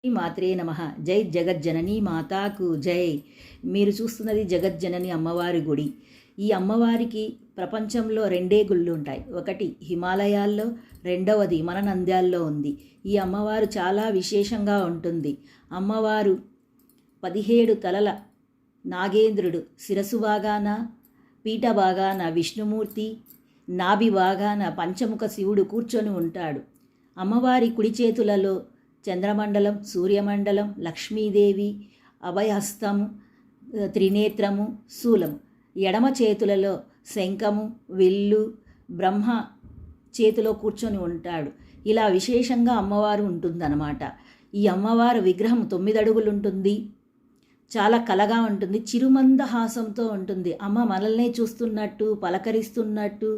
మాత్రే నమః. జై జగజ్జనని మాతాకు జై. మీరు చూస్తున్నది జగజ్జనని అమ్మవారి గుడి. ఈ అమ్మవారికి ప్రపంచంలో రెండే గుళ్ళు ఉంటాయి. ఒకటి హిమాలయాల్లో, రెండవది మన నంద్యాల్లో ఉంది. ఈ అమ్మవారు చాలా విశేషంగా ఉంటుంది. అమ్మవారు 17 తలల నాగేంద్రుడు శిరసు భాగాన, పీఠ భాగాన విష్ణుమూర్తి, నాభి భాగాన పంచముఖ శివుడు కూర్చొని ఉంటాడు. అమ్మవారి కుడి చేతులలో చంద్రమండలం, సూర్యమండలం, లక్ష్మీదేవి, అభయహస్తము, త్రినేత్రము, శూలము. ఎడమ చేతులలో శంఖము, విల్లు, బ్రహ్మ చేతిలో కూర్చొని ఉంటాడు. ఇలా విశేషంగా అమ్మవారు ఉంటుందన్నమాట. ఈ అమ్మవారు విగ్రహం 9 అడుగులు ఉంటుంది. చాలా కలగా ఉంటుంది. చిరుమందహాసంతో ఉంటుంది. అమ్మ మనల్నే చూస్తున్నట్టు, పలకరిస్తున్నట్టు,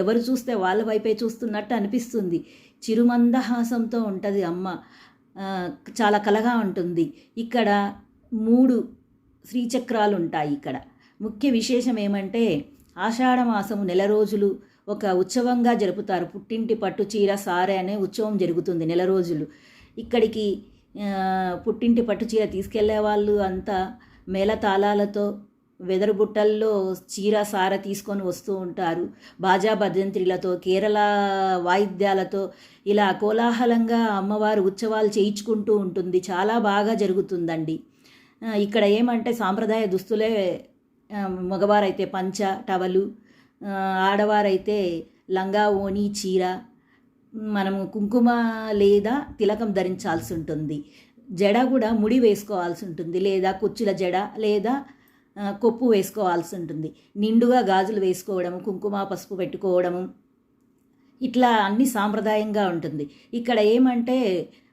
ఎవరు చూస్తే వాళ్ళ వైపే చూస్తున్నట్టు అనిపిస్తుంది. చిరుమందహాసంతో ఉంటుంది అమ్మ. చాలా కలగా ఉంటుంది. ఇక్కడ 3 శ్రీచక్రాలు ఉంటాయి. ఇక్కడ ముఖ్య విశేషం ఏమంటే ఆషాఢమాసము నెల రోజులు ఒక ఉత్సవంగా జరుపుతారు. పుట్టింటి పట్టు చీర సారె అనే ఉత్సవం జరుగుతుంది నెల రోజులు. ఇక్కడికి పుట్టింటి పట్టు చీర తీసుకెళ్లే వాళ్ళు అంతా మేళతాళాలతో వెదరుబుట్టల్లో చీర సార తీసుకొని వస్తూ ఉంటారు. బాజా భజంత్రిలతో, కేరళ వాయిద్యాలతో ఇలా కోలాహలంగా అమ్మవారు ఉత్సవాలు చేయించుకుంటూ ఉంటుంది. చాలా బాగా జరుగుతుందండి. ఇక్కడ ఏమంటే సాంప్రదాయ దుస్తులే, మగవారైతే పంచ టవలు, ఆడవారైతే లంగా ఓణి చీర, మనము కుంకుమ లేదా తిలకం ధరించాల్సి ఉంటుంది. జడ కూడా ముడి వేసుకోవాల్సి ఉంటుంది, లేదా కుచ్చుల జడ లేదా కొప్పు వేసుకోవాల్సి ఉంటుంది. నిండుగా గాజులు వేసుకోవడము, కుంకుమ పసుపు పెట్టుకోవడము, ఇట్లా అన్ని సాంప్రదాయంగా ఉంటుంది. ఇక్కడ ఏమంటే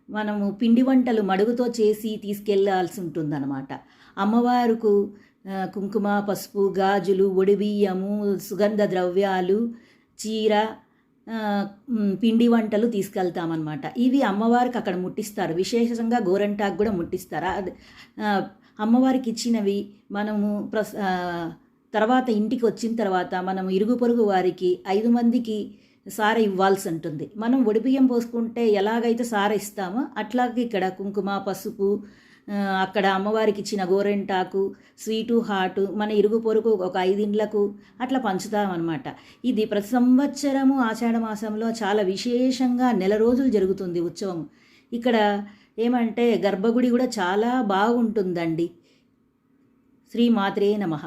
మనము పిండి వంటలు మడుగుతో చేసి తీసుకెళ్లాల్సి ఉంటుందన్నమాట. అమ్మవారుకు కుంకుమ పసుపు, గాజులు, ఒడిబియ్యము, సుగంధ ద్రవ్యాలు, చీర, పిండి వంటలు తీసుకెళ్తామన్నమాట. ఇవి అమ్మవారికి అక్కడ ముట్టిస్తారు. విశేషంగా గోరంటాకు కూడా ముట్టిస్తారు. అమ్మవారికి ఇచ్చినవి మనము తర్వాత ఇంటికి వచ్చిన తర్వాత మనం ఇరుగు పొరుగు వారికి 5 మందికి సార ఇవ్వాల్సి ఉంటుంది. మనం ఒడిబియ్యం పోసుకుంటే ఎలాగైతే సార ఇస్తామో అట్లాగే ఇక్కడ కుంకుమ పసుపు, అక్కడ అమ్మవారికి ఇచ్చిన గోరెంటాకు, స్వీటు హాటు మన ఇరుగు పొరుగు ఒక 5 ఇండ్లకు అట్లా పంచుతామన్నమాట. ఇది ప్రతి సంవత్సరము ఆషాఢ మాసంలో చాలా విశేషంగా నెల రోజులు జరుగుతుంది ఉత్సవం. ఇక్కడ ఏమంటే గర్భగుడి కూడా చాలా బాగుంటుందండి. శ్రీ మాత్రే నమః.